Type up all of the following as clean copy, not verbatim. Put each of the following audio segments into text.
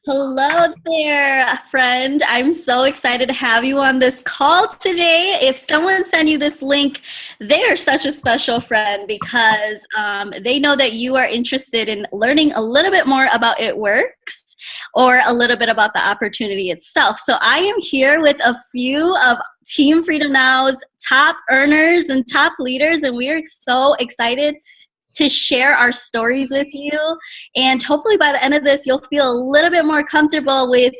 Hello there, friend. I'm so excited to have you on this call today. If someone sent you this link, they are such a special friend because they know that you are interested in learning a little bit more about It Works or a little bit about the opportunity itself. So I am here with a few of Team Freedom Now's top earners and top leaders, and we are so excited to share our stories with you. And hopefully by the end of this, you'll feel a little bit more comfortable with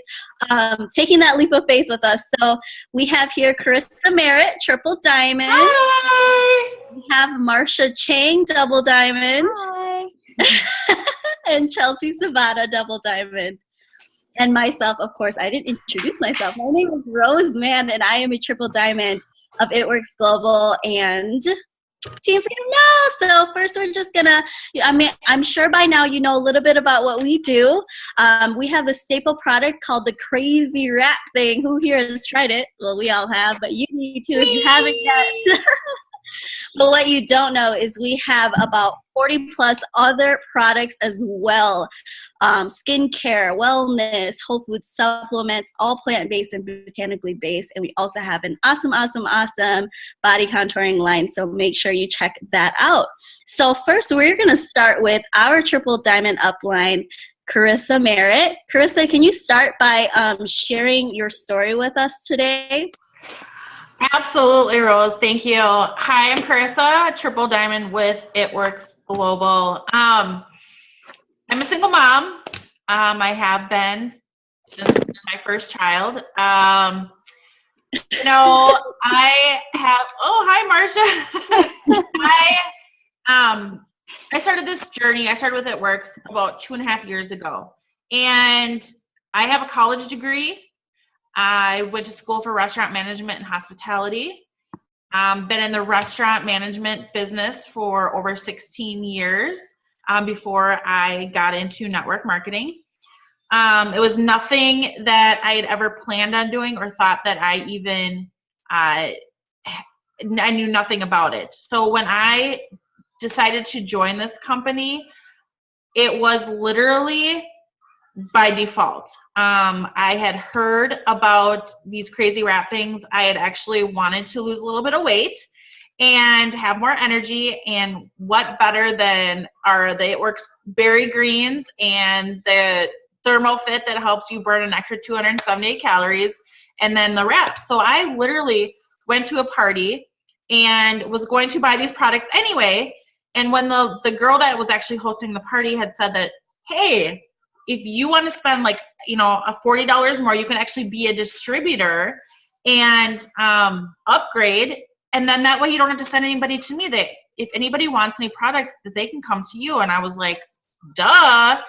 taking that leap of faith with us. So we have here Carissa Merritt, Triple Diamond. Hi. We have Marsha Chang, Double Diamond. Hi. And Chelsea Savada, Double Diamond. And myself, of course, I didn't introduce myself. My name is Rose Mann, and I am a Triple Diamond of It Works Global and Team Freedom Now. So first we're just gonna, I'm sure by now you know a little bit about what we do. We have a staple product called the Crazy Wrap thing. Who here has tried it? Well, we all have, but you need to if you haven't yet. But what you don't know is we have about 40 plus other products as well. Skincare, wellness, whole food supplements, all plant-based and botanically based. And we also have an awesome body contouring line. So make sure you check that out. So first, we're going to start with our Triple Diamond upline, Carissa Merritt. Carissa, can you start by sharing your story with us today? Absolutely, Rose. Thank you. Hi, I'm Carissa, Triple Diamond with It Works Global. I'm a single mom. I have been since my first child. I have. Oh, hi, Marsha. I started this journey. I started with It Works about 2.5 years ago, and I have a college degree. I went to school for restaurant management and hospitality. Been in the restaurant management business for over 16 years before I got into network marketing. It was nothing that I had ever planned on doing or thought that I knew nothing about it. So when I decided to join this company, it was literally by default. I had heard about these crazy wrap things. I had actually wanted to lose a little bit of weight and have more energy, and what better than the It Works berry greens and the ThermoFit that helps you burn an extra 278 calories, and then the wraps. So I literally went to a party and was going to buy these products anyway, and when the girl that was actually hosting the party had said that, hey, if you want to spend a $40 more, you can actually be a distributor and upgrade. And then that way you don't have to send anybody to me. That if anybody wants any products, that they can come to you. And I was like, duh.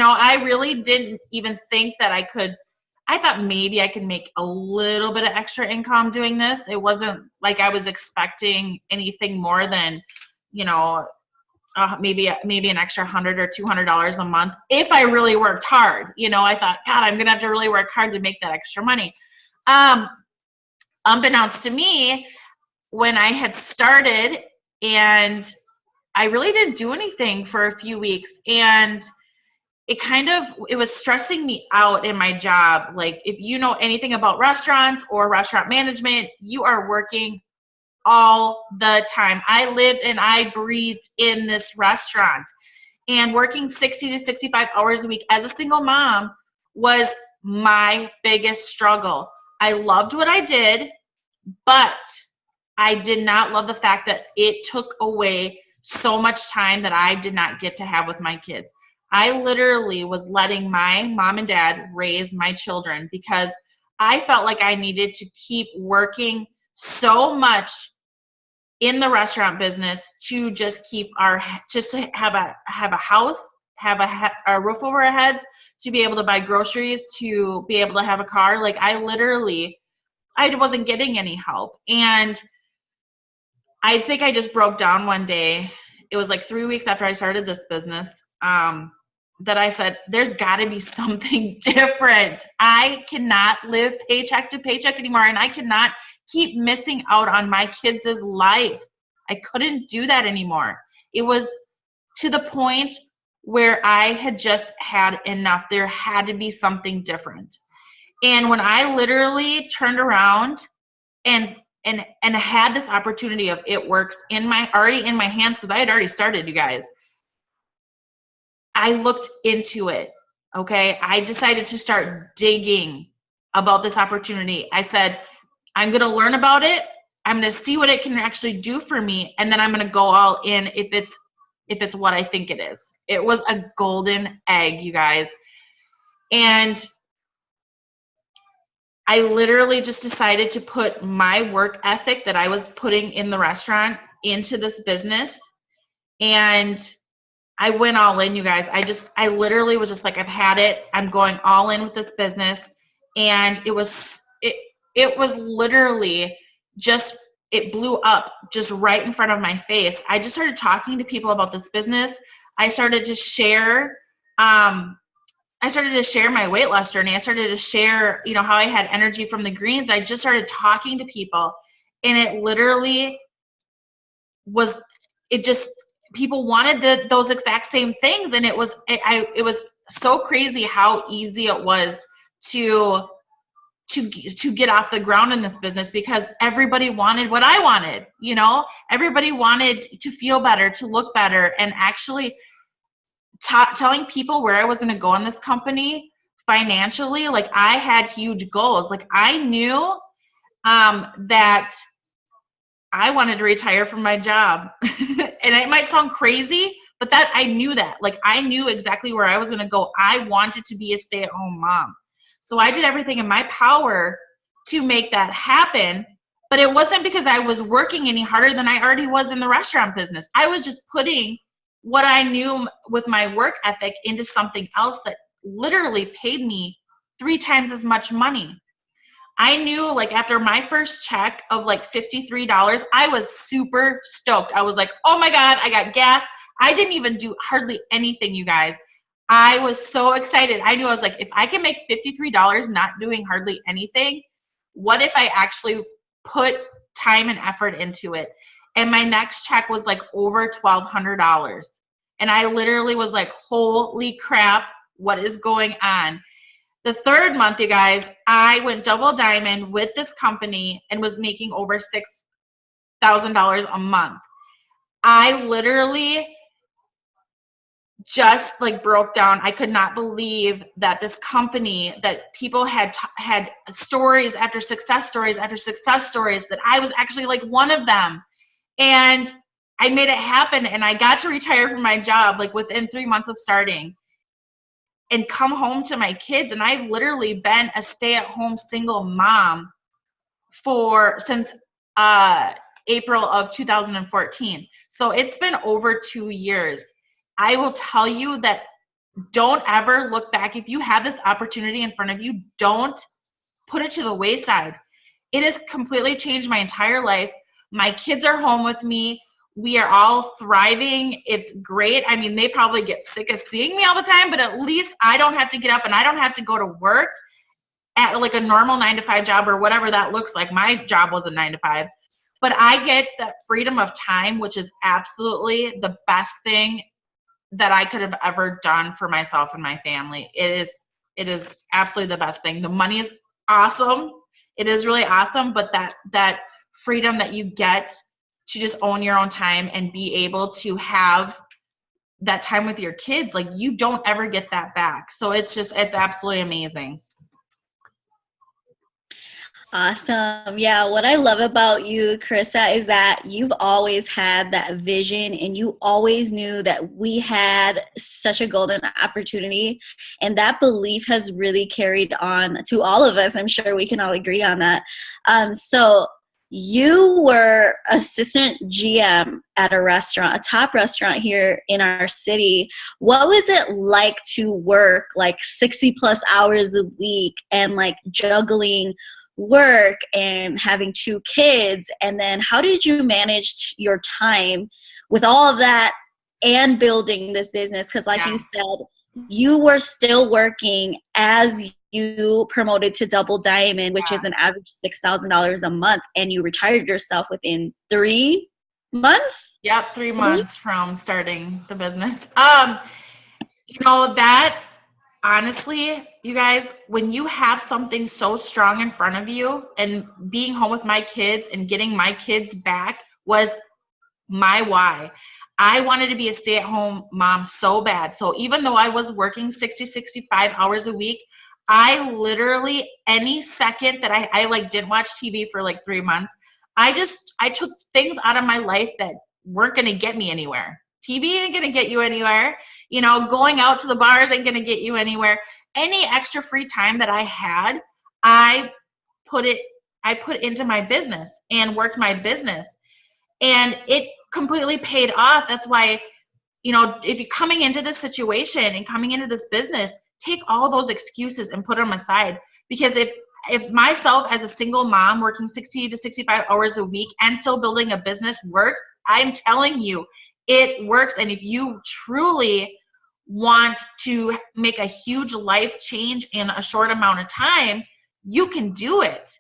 I really didn't even think that I thought maybe I could make a little bit of extra income doing this. It wasn't like I was expecting anything more than, maybe an extra $100 or $200 a month if I really worked hard. I thought, God, I'm gonna have to really work hard to make that extra money. Unbeknownst to me, when I had started, and I really didn't do anything for a few weeks, and it was stressing me out in my job. Like, if you know anything about restaurants or restaurant management, you are working all the time. I lived and I breathed in this restaurant, and working 60 to 65 hours a week as a single mom was my biggest struggle. I loved what I did, but I did not love the fact that it took away so much time that I did not get to have with my kids. I literally was letting my mom and dad raise my children because I felt like I needed to keep working so much in the restaurant business to just to have a house, have a roof over our heads, to be able to buy groceries, to be able to have a car. Like, I wasn't getting any help. And I think I just broke down one day. It was like 3 weeks after I started this business, that I said, there's got to be something different. I cannot live paycheck to paycheck anymore, and I cannot keep missing out on my kids' life. I couldn't do that anymore. It was to the point where I had just had enough. There had to be something different. And when I literally turned around and had this opportunity of It Works already in my hands, because I had already started, you guys, I looked into it. Okay. I decided to start digging about this opportunity. I said, I'm going to learn about it. I'm going to see what it can actually do for me. And then I'm going to go all in if it's what I think it is. It was a golden egg, you guys. And I literally just decided to put my work ethic that I was putting in the restaurant into this business. And I went all in, you guys. I literally was just like, I've had it. I'm going all in with this business. And it was literally just, it blew up just right in front of my face. I just started talking to people about this business. I started to share, my weight loss journey. I started to share, how I had energy from the greens. I just started talking to people, and it literally was, people wanted those exact same things. And it was so crazy how easy it was to get off the ground in this business, because everybody wanted what I wanted. Everybody wanted to feel better, to look better, and actually telling people where I was going to go in this company financially. Like, I had huge goals. Like, I knew that I wanted to retire from my job. And it might sound crazy, but I knew that. Like, I knew exactly where I was going to go. I wanted to be a stay-at-home mom. So I did everything in my power to make that happen. But it wasn't because I was working any harder than I already was in the restaurant business. I was just putting what I knew with my work ethic into something else that literally paid me 3 times as much money. I knew, like, after my first check of like $53, I was super stoked. I was like, oh my God, I got gas. I didn't even do hardly anything, you guys. I was so excited. I knew, I was like, if I can make $53 not doing hardly anything, what if I actually put time and effort into it? And my next check was like over $1,200. And I literally was like, holy crap, what is going on? The third month, you guys, I went double diamond with this company and was making over $6,000 a month. I literally just like broke down. I could not believe that this company, that people had stories after success stories after success stories, that I was actually like one of them. And I made it happen, and I got to retire from my job like within 3 months of starting, and come home to my kids. And I've literally been a stay-at-home single mom since April of 2014. So it's been over 2 years. I will tell you that don't ever look back. If you have this opportunity in front of you, don't put it to the wayside. It has completely changed my entire life. My kids are home with me. We are all thriving. It's great. I mean, they probably get sick of seeing me all the time, but at least I don't have to get up and I don't have to go to work at like a normal 9-to-5 job or whatever that looks like. My job was a 9-to-5, but I get that freedom of time, which is absolutely the best thing that I could have ever done for myself and my family. It is absolutely the best thing. The money is awesome. It is really awesome, but that freedom that you get to just own your own time and be able to have that time with your kids, like, you don't ever get that back. So it's absolutely amazing. Awesome. Yeah, what I love about you, Carissa, is that you've always had that vision, and you always knew that we had such a golden opportunity, and that belief has really carried on to all of us. I'm sure we can all agree on that. So you were assistant GM at a restaurant, a top restaurant here in our city. What was it like to work like 60 plus hours a week and like juggling work and having 2 kids? And then how did you manage your time with all of that and building this business? Because like you said, you were still working as you promoted to double diamond, which is an average $6,000 a month, and you retired yourself within 3 months. Yep, 3 months from starting the business. That honestly, you guys, when you have something so strong in front of you, and being home with my kids and getting my kids back was my why. I wanted to be a stay-at-home mom so bad. So even though I was working 60, 65 hours a week, I literally, any second that I like didn't watch TV for like 3 months, I took things out of my life that weren't going to get me anywhere. TV ain't going to get you anywhere. Going out to the bars ain't going to get you anywhere. Any extra free time that I had, I put it I put into my business and worked my business. And it completely paid off. That's why, if you're coming into this situation and coming into this business, take all those excuses and put them aside. Because if myself as a single mom working 60 to 65 hours a week and still building a business works, I'm telling you, it works. And if you truly want to make a huge life change in a short amount of time, you can do it.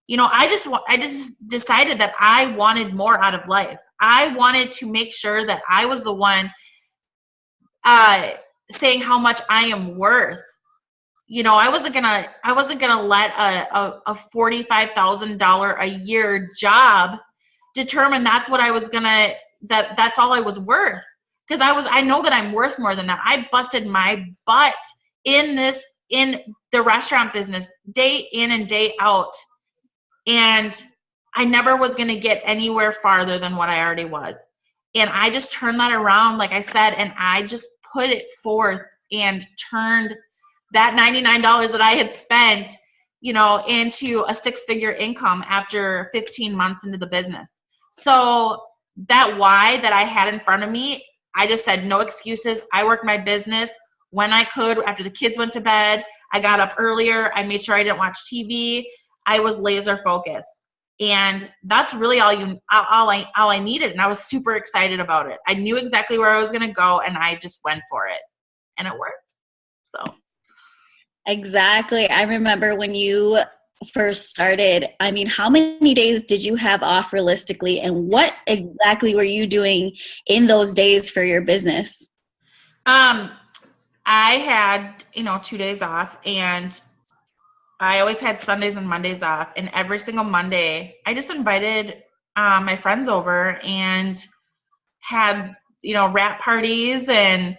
I just decided that I wanted more out of life. I wanted to make sure that I was the one saying how much I am worth. I wasn't gonna let a $45,000 a year job determine that's what I was gonna that's all I was worth. Because I know that I'm worth more than that. I busted my butt in the restaurant business day in and day out. And I never was going to get anywhere farther than what I already was. And I just turned that around, like I said, and I just put it forth and turned that $99 that I had spent, into a six-figure income after 15 months into the business. So that why that I had in front of me, I just said no excuses. I worked my business when I could. After the kids went to bed, I got up earlier. I made sure I didn't watch TV. I was laser focused, and that's really all I needed. And I was super excited about it. I knew exactly where I was going to go, and I just went for it, and it worked. So. Exactly. I remember when you first started, how many days did you have off realistically, and what exactly were you doing in those days for your business? I had, 2 days off, and I always had Sundays and Mondays off, and every single Monday I just invited my friends over and had, wrap parties and,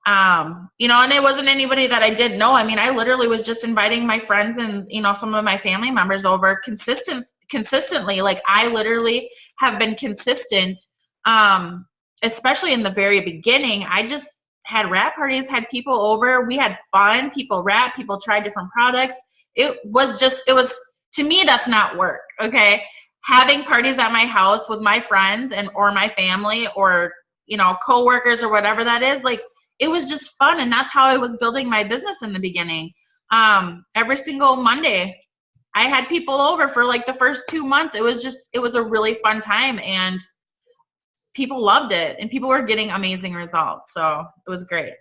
and it wasn't anybody that I didn't know. I literally was just inviting my friends and, some of my family members over consistently. Like I literally have been consistent, especially in the very beginning. I just had wrap parties, had people over. We had fun. People wrap, people tried different products. It was, to me, that's not work. Okay. Having parties at my house with my friends or my family or, coworkers or whatever that is, like, it was just fun. And that's how I was building my business in the beginning. Every single Monday I had people over for like the first 2 months. It was a really fun time, and people loved it, and people were getting amazing results. So it was great.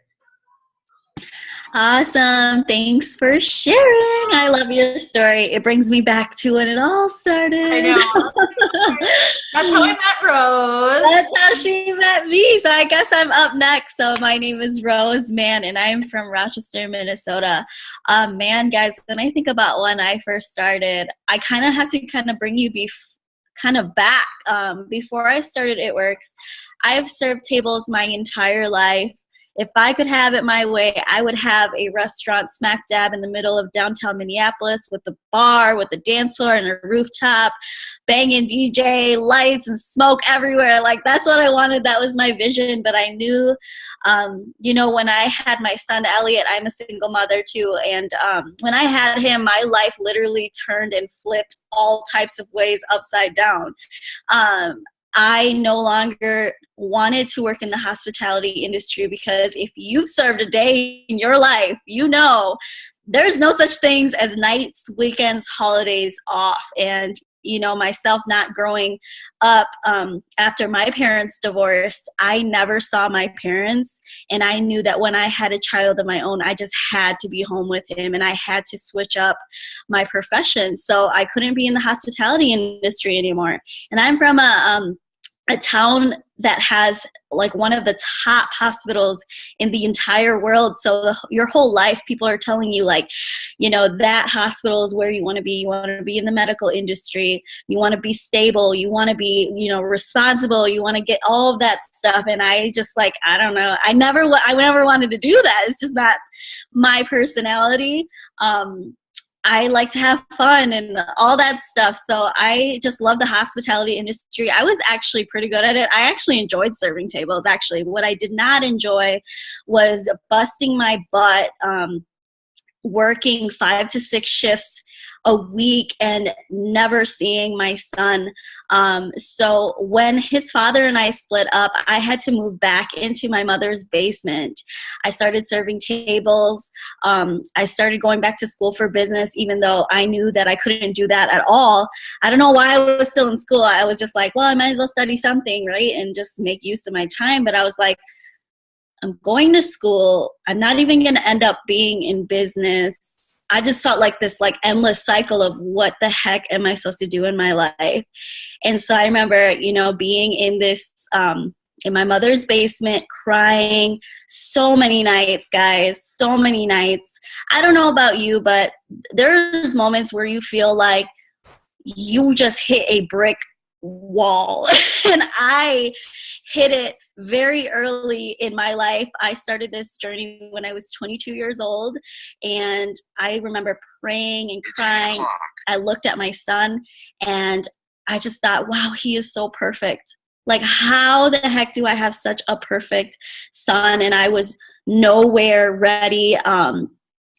Awesome. Thanks for sharing. I love your story. It brings me back to when it all started. I know. That's how I met Rose. That's how she met me. So I guess I'm up next. So my name is Rose Mann, and I'm from Rochester, Minnesota. Man, guys, when I think about when I first started, I kind of have to bring you back. Before I started It Works, I've served tables my entire life. If I could have it my way, I would have a restaurant smack dab in the middle of downtown Minneapolis with a bar, with a dance floor and a rooftop, banging DJ, lights and smoke everywhere. Like, that's what I wanted. That was my vision. But I knew, when I had my son, Elliot, I'm a single mother too. And when I had him, my life literally turned and flipped all types of ways upside down. I no longer wanted to work in the hospitality industry, because if you've served a day in your life, there's no such things as nights, weekends, holidays off. And, myself not growing up after my parents divorced, I never saw my parents. And I knew that when I had a child of my own, I just had to be home with him, and I had to switch up my profession. So I couldn't be in the hospitality industry anymore. And I'm from a a town that has like one of the top hospitals in the entire world. So your whole life, people are telling you like, you know, that hospital is where you want to be. You want to be in the medical industry. You want to be stable. You want to be, you know, responsible. You want to get all of that stuff. And I just like, I don't know. I never wanted to do that. It's just not my personality. I like to have fun and all that stuff. So I just love the hospitality industry. I was actually pretty good at it. I actually enjoyed serving tables. Actually, what I did not enjoy was busting my butt, working 5 to 6 shifts a week and never seeing my son. So when his father and I split up, I had to move back into my mother's basement. I started serving tables. I started going back to school for business, even though I knew that I couldn't do that at all. I don't know why I was still in school. I was just like, well, I might as well study something, right? And just make use of my time. But I was like, I'm going to school. I'm not even going to end up being in business. I just felt like this like endless cycle of what the heck am I supposed to do in my life? And so I remember, you know, being in this, in my mother's basement, crying so many nights, guys, so many nights. I don't know about you, but there's moments where you feel like you just hit a brick wall. And I hit it very early in my life. I started this journey when I was 22 years old, and I remember praying and crying. I looked at my son and I just thought, wow, he is so perfect. Like, how the heck do I have such a perfect son? And I was nowhere ready, and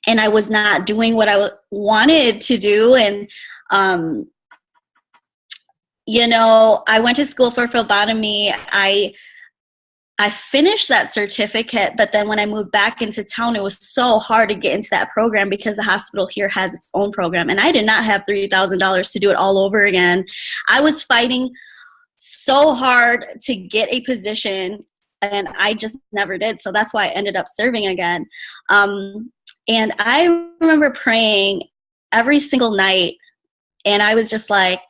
I was not doing what I wanted to do. And you know, I went to school for phlebotomy. I finished that certificate, but then when I moved back into town, it was so hard to get into that program because the hospital here has its own program. And I did not have $3,000 to do it all over again. I was fighting so hard to get a position, and I just never did. So that's why I ended up serving again. And I remember praying every single night, and I was just like,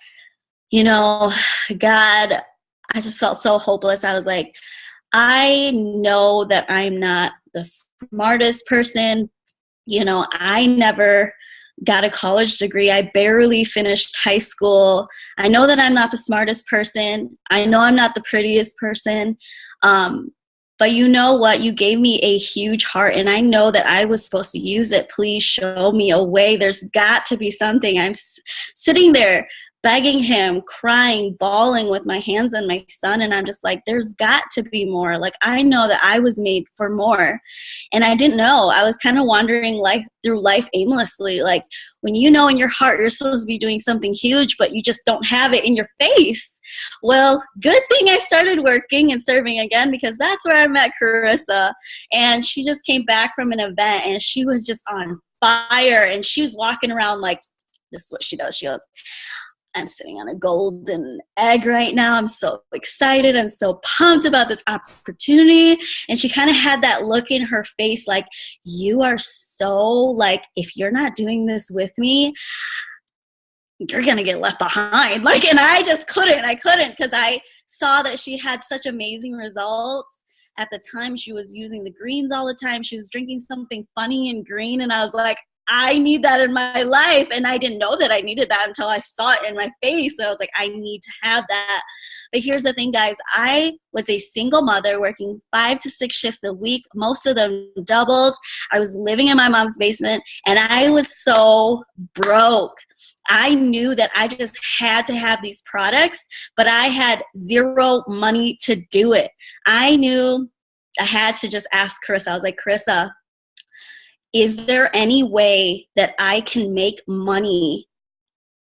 you know, God, I just felt so hopeless. I was like, I know that I'm not the smartest person. You know, I never got a college degree. I barely finished high school. I know that I'm not the smartest person. I know I'm not the prettiest person. But you know what? You gave me a huge heart, and I know that I was supposed to use it. Please show me a way. There's got to be something. I'm sitting there begging him, crying, bawling with my hands on my son. And I'm just like, there's got to be more. Like, I know that I was made for more. And I didn't know. I was kind of wandering through life aimlessly. Like, when you know in your heart you're supposed to be doing something huge, but you just don't have it in your face. Well, good thing I started working and serving again, because that's where I met Carissa. And she just came back from an event, and she was just on fire. And she was walking around like, this is what she does. She goes, I'm sitting on a golden egg right now. I'm so excited. I'm so pumped about this opportunity. And she kind of had that look in her face like, you are so like, if you're not doing this with me, you're going to get left behind. Like, and I just couldn't. I couldn't, because I saw that she had such amazing results. At the time, she was using the greens all the time. She was drinking something funny and green. And I was like, I need that in my life. And I didn't know that I needed that until I saw it in my face. So I was like, I need to have that. But here's the thing, guys. I was a single mother working 5 to 6 shifts a week, most of them doubles. I was living in my mom's basement, and I was so broke. I knew that I just had to have these products, but I had zero money to do it. I knew I had to just ask Carissa. I was like, Carissa, is there any way that I can make money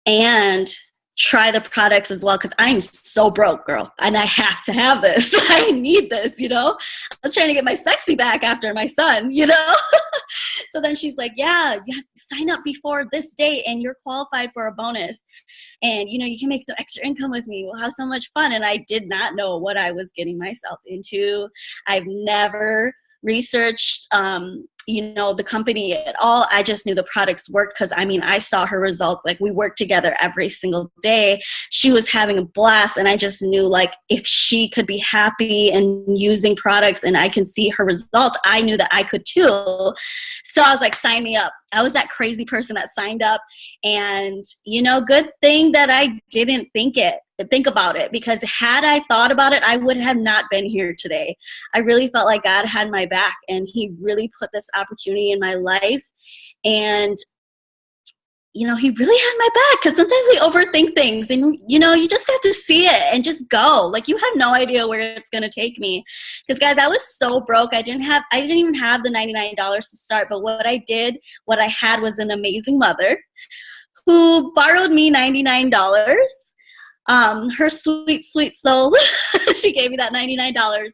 and try the products as well? Because I'm so broke, girl, and I have to have this. I need this, you know? I was trying to get my sexy back after my son, you know? So then she's like, yeah, you have to sign up before this date, and you're qualified for a bonus. And, you know, you can make some extra income with me. We'll have so much fun. And I did not know what I was getting myself into. I've never researched the company at all. I just knew the products worked because, I saw her results. Like, we worked together every single day. She was having a blast, and I just knew, like, if she could be happy and using products and I can see her results, I knew that I could too. So I was like, sign me up. I was that crazy person that signed up, and, good thing that I didn't think about it, because had I thought about it, I would have not been here today. I really felt like God had my back, and he really put this opportunity in my life. And, he really had my back, because sometimes we overthink things, and, you just have to see it and just go. Like, you have no idea where it's going to take me. Because, guys, I was so broke. I didn't even have the $99 to start. But what I had was an amazing mother who borrowed me $99. Her sweet, sweet soul, she gave me that $99.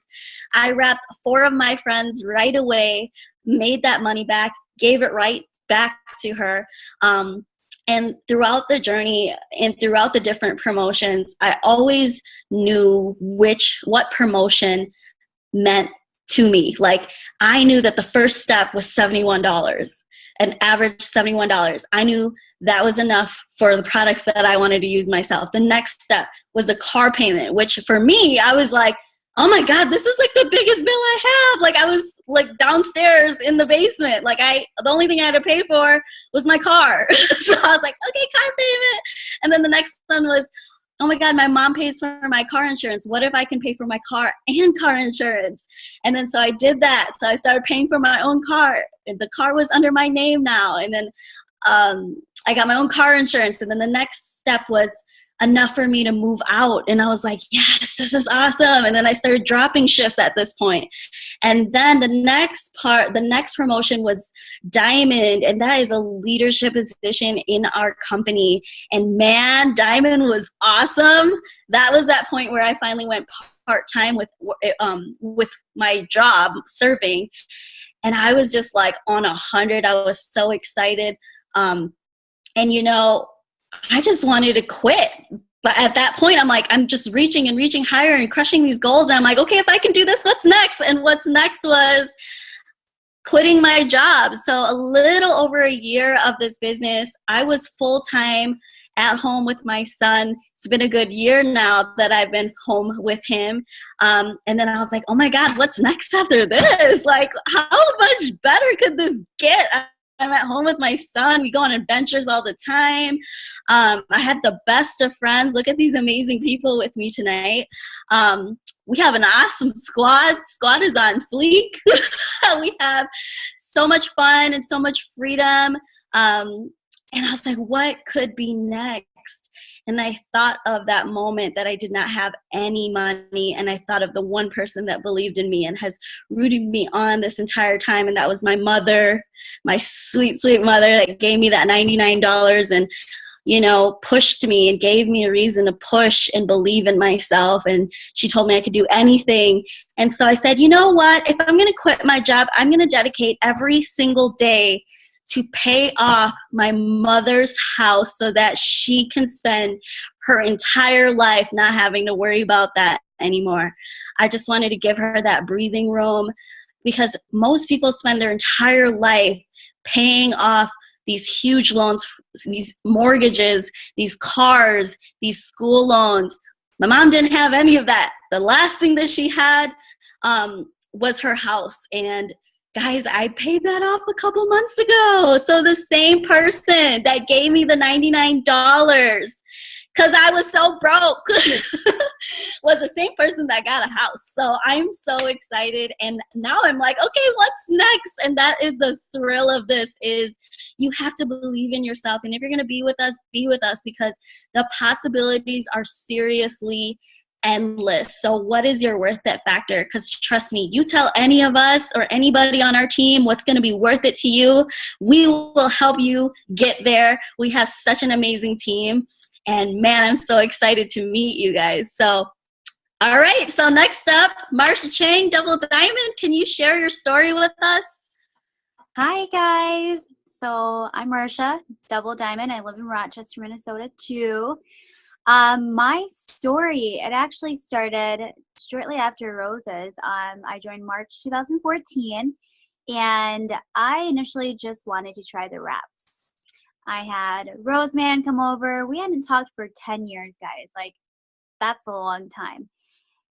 I wrapped 4 of my friends right away, made that money back, gave it right back to her. And throughout the journey and throughout the different promotions, I always knew what promotion meant to me. Like, I knew that the first step was $71, an average $71. I knew that was enough for the products that I wanted to use myself. The next step was a car payment, which for me, I was like, oh my God, this is like the biggest bill I have. Like, I was like downstairs in the basement. Like, the only thing I had to pay for was my car. So I was like, okay, car payment. And then the next one was, oh my God, my mom pays for my car insurance. What if I can pay for my car and car insurance? And then so I did that. So I started paying for my own car. The car was under my name now. And then I got my own car insurance. And then the next step was enough for me to move out. And I was like, yes, this is awesome. And then I started dropping shifts at this point. And then the next promotion was Diamond. And that is a leadership position in our company. And man, Diamond was awesome. That was that point where I finally went part-time with my job serving. And I was just like on 100. I was so excited. And I just wanted to quit. But at that point, I'm like, I'm just reaching and reaching higher and crushing these goals. And I'm like, okay, if I can do this, what's next? And what's next was quitting my job. So a little over a year of this business, I was full-time at home with my son. It's been a good year now that I've been home with him. And then I was like, oh my God, what's next after this? Like, how much better could this get? I'm at home with my son. We go on adventures all the time. I had the best of friends. Look at these amazing people with me tonight. We have an awesome squad. Squad is on fleek. We have so much fun and so much freedom. And I was like, what could be next? And I thought of that moment that I did not have any money. And I thought of the one person that believed in me and has rooted me on this entire time. And that was my mother, my sweet, sweet mother that gave me that $99 and, pushed me and gave me a reason to push and believe in myself. And she told me I could do anything. And so I said, you know what? If I'm going to quit my job, I'm going to dedicate every single day to pay off my mother's house so that she can spend her entire life not having to worry about that anymore. I just wanted to give her that breathing room, because most people spend their entire life paying off these huge loans, these mortgages, these cars, these school loans. My mom didn't have any of that. The last thing that she had was her house. And guys, I paid that off a couple months ago. So the same person that gave me the $99, because I was so broke, was the same person that got a house. So I'm so excited. And now I'm like, okay, what's next? And that is the thrill of this, is you have to believe in yourself. And if you're going to be with us, because the possibilities are seriously endless. So what is your worth it factor? Because trust me, you tell any of us or anybody on our team what's going to be worth it to you, we will help you get there. We have such an amazing team. And man, I'm so excited to meet you guys. So, all right. So next up, Marsha Chang, Double Diamond. Can you share your story with us? Hi, guys. So I'm Marsha, Double Diamond. I live in Rochester, Minnesota, too. My story, it actually started shortly after Rose's. I joined March 2014, And I initially just wanted to try the wraps. I had Roseman come over. We hadn't talked for 10 years, guys. Like, that's a long time.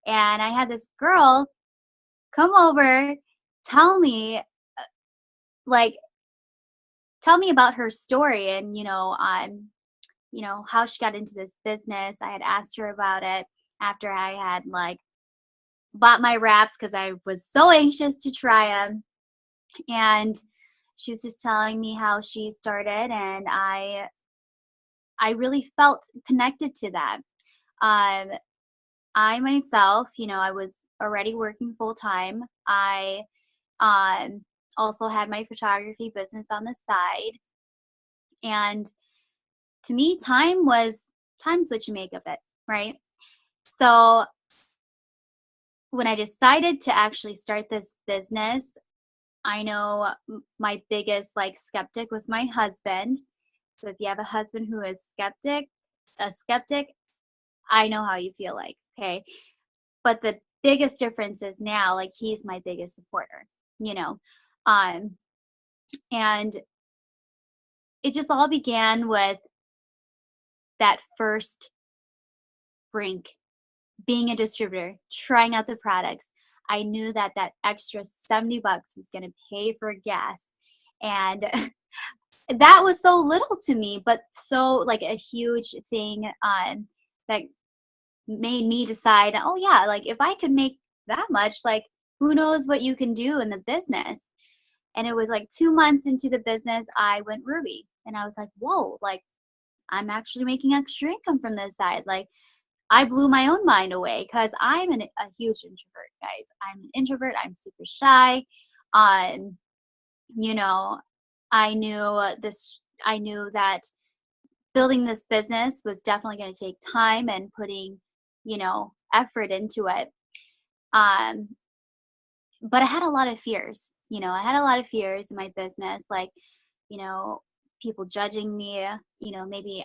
And I had this girl come over, tell me, like, tell me about her story and, how she got into this business. I had asked her about it after I had, like, bought my wraps because I was so anxious to try them. And she was just telling me how she started, and I really felt connected to that. Um, I myself, I was already working full time. I also had my photography business on the side, and to me, time's what you make of it, right? So when I decided to actually start this business, I know my biggest like skeptic was my husband. So if you have a husband who is a skeptic, I know how you feel like, okay? But the biggest difference is now, like, he's my biggest supporter, you know. Um and it just all began with that first brink, being a distributor, trying out the products. I knew that that extra $70 was going to pay for gas. And that was so little to me, but so like a huge thing that made me decide, oh yeah, like if I could make that much, like who knows what you can do in the business. And it was like 2 months into the business, I went Ruby. And I was like, whoa, like I'm actually making extra income from this side. Like I blew my own mind away because I'm a huge introvert, guys. I'm an introvert. I'm super shy. Um, you know, I knew that building this business was definitely going to take time and putting, effort into it. Um, but I had a lot of fears. I had a lot of fears in my business, like, you know, people judging me, maybe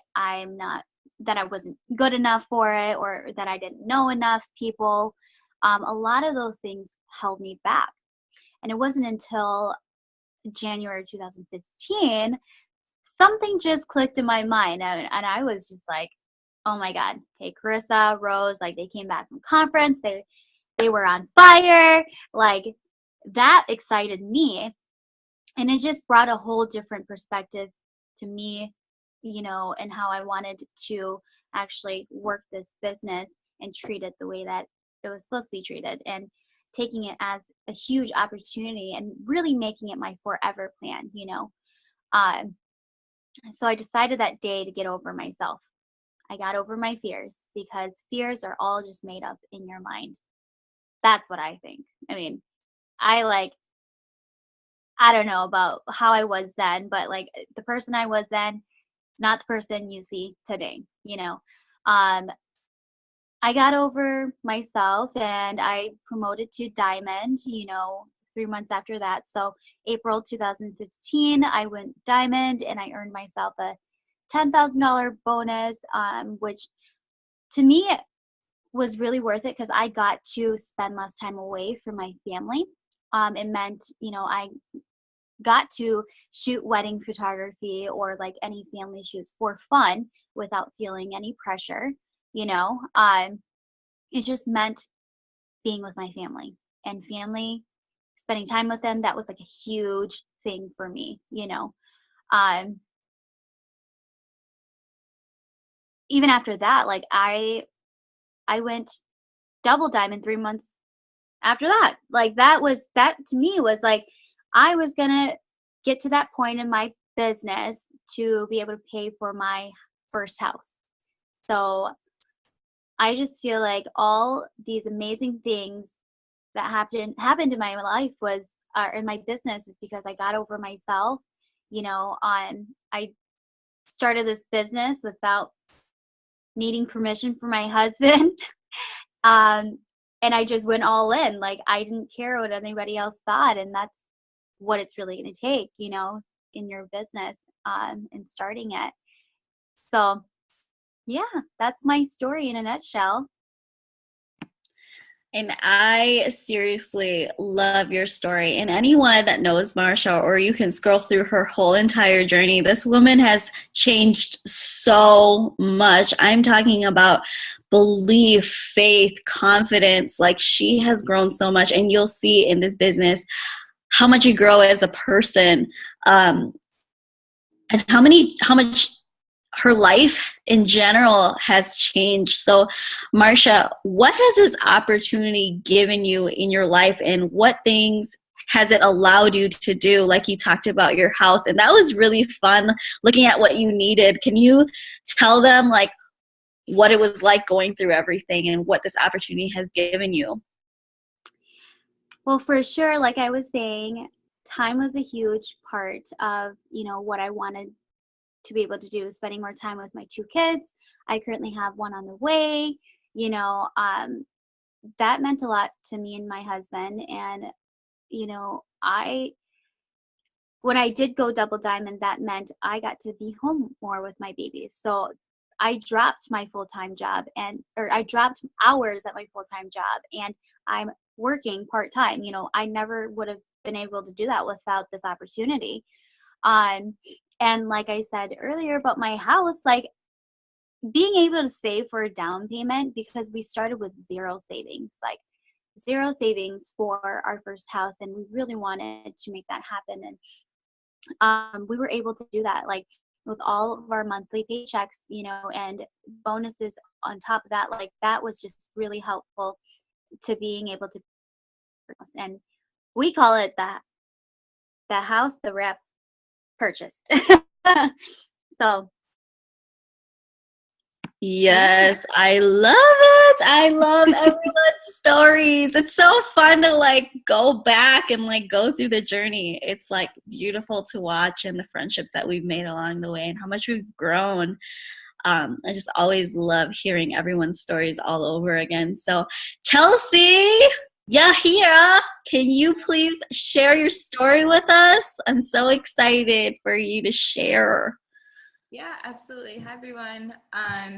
that I wasn't good enough for it or that I didn't know enough people. A lot of those things held me back. And it wasn't until January 2015, something just clicked in my mind. And I was just like, oh my God, okay, Carissa, Rose, like they came back from conference. They were on fire. Like that excited me. And it just brought a whole different perspective to me, and how I wanted to actually work this business and treat it the way that it was supposed to be treated, and taking it as a huge opportunity and really making it my forever plan. Um, so I decided that day to get over myself. I got over my fears because fears are all just made up in your mind. That's what I think. I mean, I like I don't know about how I was then, but like the person I was then is not the person you see today. Um, I got over myself and I promoted to Diamond, 3 months after that. So April 2015, I went Diamond and I earned myself a $10,000 bonus, which to me was really worth it because I got to spend less time away from my family. It meant, I got to shoot wedding photography or like any family shoots for fun without feeling any pressure. It just meant being with my family and spending time with them. That was like a huge thing for me. Um, Even after that, like I went double diamond 3 months after that. Like that to me was like, I was gonna get to that point in my business to be able to pay for my first house. So I just feel like all these amazing things that happened in my life was in my business is because I got over myself. I started this business without needing permission from my husband. um, and I just went all in. Like I didn't care what anybody else thought, and that's what it's really going to take, in your business, and starting it. So, yeah, that's my story in a nutshell. And I seriously love your story. And anyone that knows Marsha, or you can scroll through her whole entire journey, this woman has changed so much. I'm talking about belief, faith, confidence. Like, she has grown so much. And you'll see in this business how much you grow as a person, and how much her life in general has changed. So, Marsha, what has this opportunity given you in your life, and what things has it allowed you to do? Like, you talked about your house, and that was really fun, looking at what you needed. Can you tell them, like, what it was like going through everything and what this opportunity has given you? Well, for sure, like I was saying, time was a huge part of, what I wanted to be able to do, spending more time with my 2 kids. I currently have one on the way. That meant a lot to me and my husband. And, I when I did go double diamond, that meant I got to be home more with my babies. So I dropped my full-time job, or I dropped hours at my full-time job, and I'm working part-time. I never would have been able to do that without this opportunity. And like I said earlier about my house, like, being able to save for a down payment, because we started with zero savings for our first house, and we really wanted to make that happen. And we were able to do that, like, with all of our monthly paychecks, and bonuses on top of that. Like, that was just really helpful to being able to, and we call it the house the reps purchased. So Yes, I love it. I love everyone's stories. It's so fun to, like, go back and, like, go through the journey. It's, like, beautiful to watch, and the friendships that we've made along the way and how much we've grown. I just always love hearing everyone's stories all over again. So, Chelsea, Yahira, can you please share your story with us? I'm so excited for you to share. Yeah, absolutely. Hi, everyone.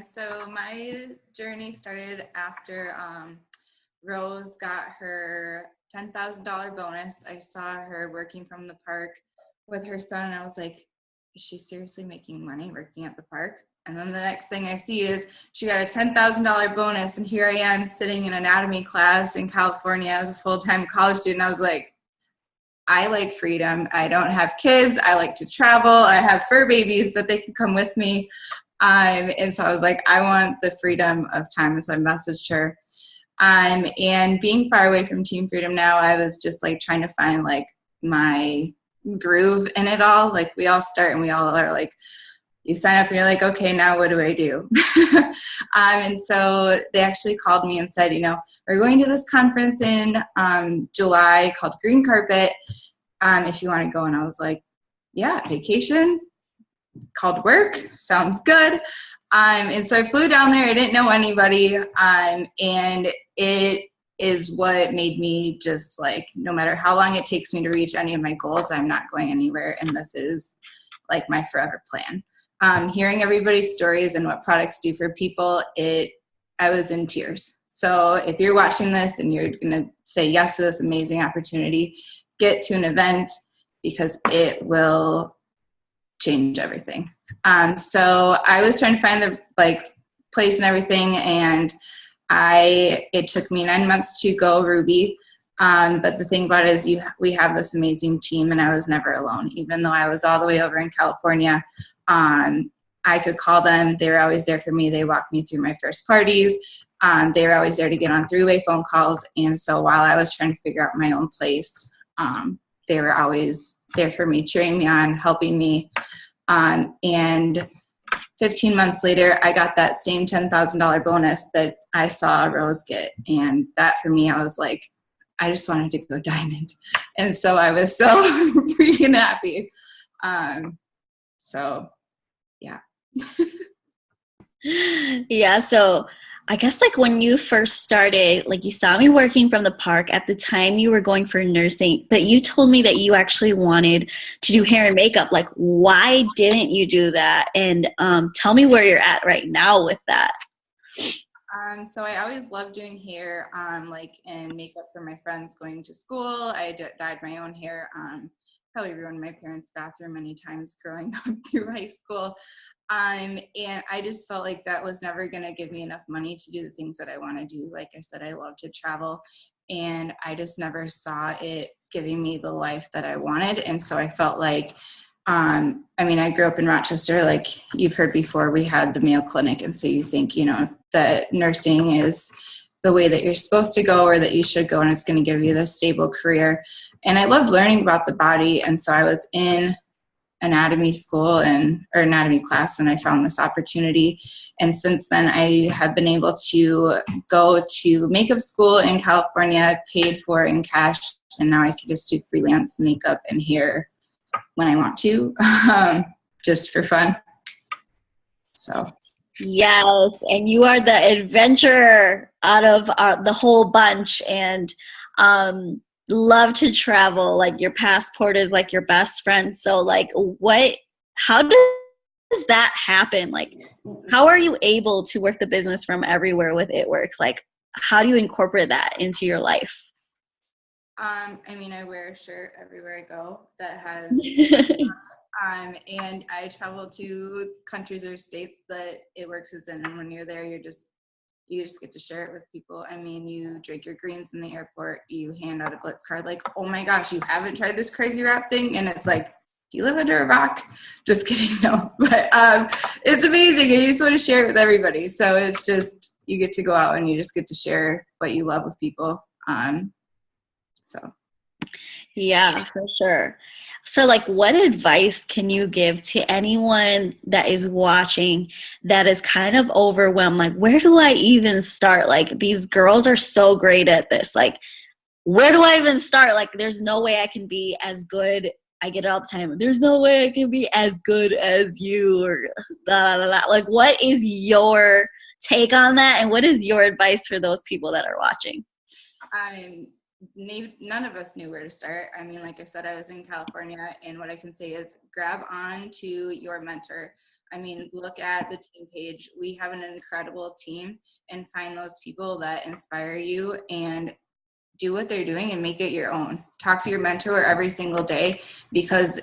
So my journey started after Rose got her $10,000 bonus. I saw her working from the park with her son, and I was like, is she seriously making money working at the park? And then the next thing I see is she got a $10,000 bonus, and here I am sitting in anatomy class in California as a full-time college student. I was like, I like freedom. I don't have kids. I like to travel. I have fur babies, but they can come with me. And so I was like, I want the freedom of time. And so I messaged her. And being far away from Team Freedom now, I was just like trying to find like my groove in it all. Like, we all start and we all are like, you sign up and you're like, okay, now what do I do? And so they actually called me and said, we're going to this conference in July called Green Carpet, if you want to go. And I was like, yeah, vacation, called work, sounds good. And so I flew down there. I didn't know anybody. And it is what made me just like, no matter how long it takes me to reach any of my goals, I'm not going anywhere. And this is like my forever plan. Hearing everybody's stories and what products do for people, I was in tears. So if you're watching this and you're going to say yes to this amazing opportunity, get to an event, because it will change everything. So I was trying to find the place and everything, and it took me 9 months to go Ruby. But the thing about it is we have this amazing team, and I was never alone. Even though I was all the way over in California, I could call them. They were always there for me. They walked me through my first parties. They were always there to get on three-way phone calls. And so while I was trying to figure out my own place, they were always there for me, cheering me on, helping me. And 15 months later, I got that same $10,000 bonus that I saw Rose get. And that for me, I was like, I just wanted to go diamond. And so I was so freaking happy. So yeah. Yeah, so I guess like when you first started, like you saw me working from the park. At the time you were going for nursing, but you told me that you actually wanted to do hair and makeup. Like, why didn't you do that? And tell me where you're at right now with that. So I always loved doing hair, like and makeup for my friends going to school. I dyed my own hair. Probably ruined my parents' bathroom many times growing up through high school. And I just felt like that was never going to give me enough money to do the things that I want to do. Like I said, I love to travel, and I just never saw it giving me the life that I wanted. And so I felt like, I grew up in Rochester, like you've heard before, we had the Mayo Clinic. And so you think, that nursing is the way that you're supposed to go or that you should go, and it's going to give you the stable career. And I loved learning about the body. And so I was in anatomy school or anatomy class, and I found this opportunity. And since then I have been able to go to makeup school in California, paid for in cash. And now I can just do freelance makeup and hair when I want to, just for fun. So. Yes, and you are the adventurer out of the whole bunch, and love to travel. Like your passport is like your best friend. So like how does that happen? Like how are you able to work the business from everywhere with It Works? Like how do you incorporate that into your life? I wear a shirt everywhere I go that has and I travel to countries or states that It Works is in, and when you're there you just get to share it with people. You drink your greens in the airport, you hand out a Blitz card, like, oh my gosh, you haven't tried this crazy wrap thing? And it's like, do you live under a rock? Just kidding, no. But it's amazing, and you just want to share it with everybody. So it's just, you get to go out and you just get to share what you love with people. Yeah, for sure. So like what advice can you give to anyone that is watching that is kind of overwhelmed? Like, where do I even start? Like these girls are so great at this. Like, where do I even start? Like, there's no way I can be as good. I get it all the time. There's no way I can be as good as you, or blah, blah, blah. Like, what is your take on that? And what is your advice for those people that are watching? None of us knew where to start. Like I said, I was in California, and what I can say is grab on to your mentor. Look at the team page. We have an incredible team, and find those people that inspire you and do what they're doing and make it your own. Talk to your mentor every single day, because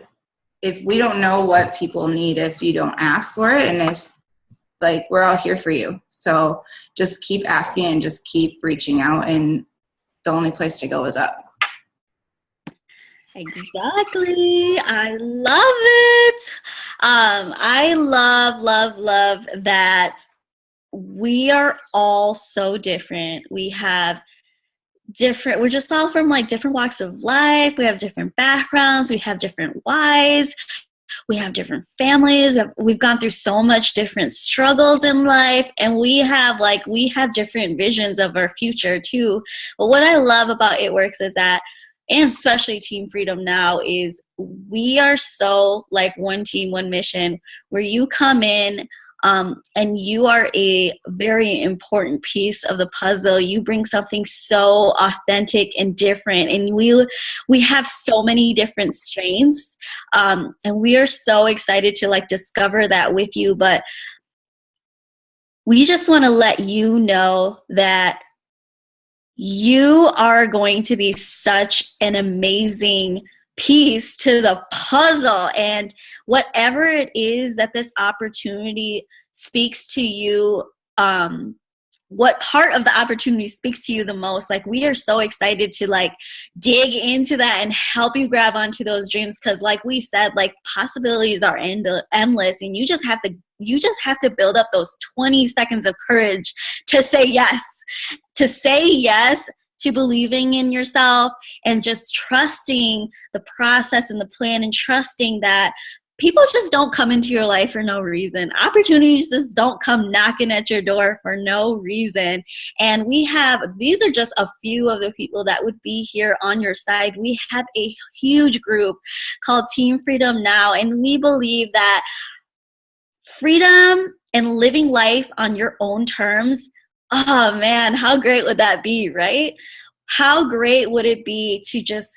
if we don't know what people need if you don't ask for it, and if we're all here for you. So just keep asking and just keep reaching out, and the only place to go is up. Exactly. I love it. I love that we are all so different. We're just all from different walks of life. We have different backgrounds. We have different whys. We have different families. We've gone through so much different struggles in life, and we have different visions of our future too. But what I love about It Works is that, and especially Team Freedom Now, is we are so one team, one mission, where you come in and you are a very important piece of the puzzle. You bring something so authentic and different, and we have so many different strains, and we are so excited to discover that with you. But we just want to let you know that you are going to be such an amazing piece to the puzzle, and whatever it is that this opportunity speaks to you, what part of the opportunity speaks to you the most, we are so excited to dig into that and help you grab onto those dreams, because like we said, possibilities are endless, and you just have to build up those 20 seconds of courage to say yes to believing in yourself, and just trusting the process and the plan, and trusting that people just don't come into your life for no reason. Opportunities just don't come knocking at your door for no reason. And these are just a few of the people that would be here on your side. We have a huge group called Team Freedom Now, and we believe that freedom and living life on your own terms, oh man, how great would that be, right? How great would it be to just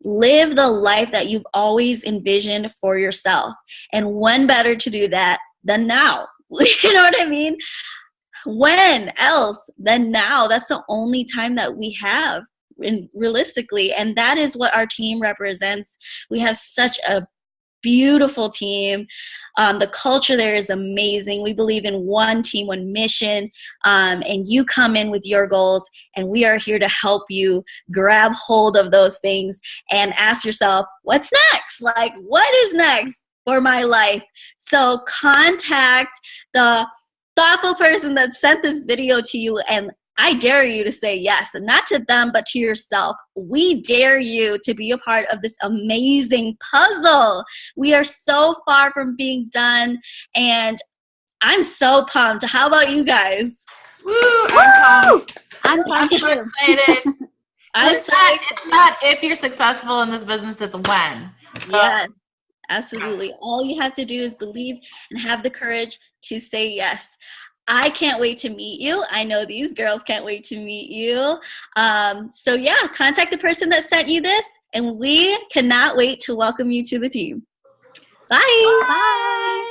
live the life that you've always envisioned for yourself? And when better to do that than now? You know what I mean? when else than now? That's the only time that we have, realistically, and that is what our team represents. We have such a beautiful team. The culture there is amazing. We believe in one team, one mission, and you come in with your goals, and we are here to help you grab hold of those things and ask yourself, what's next? Like, what is next for my life? So contact the thoughtful person that sent this video to you, and I dare you to say yes, and not to them, but to yourself. We dare you to be a part of this amazing puzzle. We are so far from being done, and I'm so pumped. How about you guys? Woo! I'm pumped. I'm I'm pumped so too. excited. I'm It's so not, excited. it's not if you're successful in this business, it's when. So, Yes, absolutely. All you have to do is believe and have the courage to say yes. I can't wait to meet you. I know these girls can't wait to meet you. So yeah, contact the person that sent you this, and we cannot wait to welcome you to the team. Bye. Bye.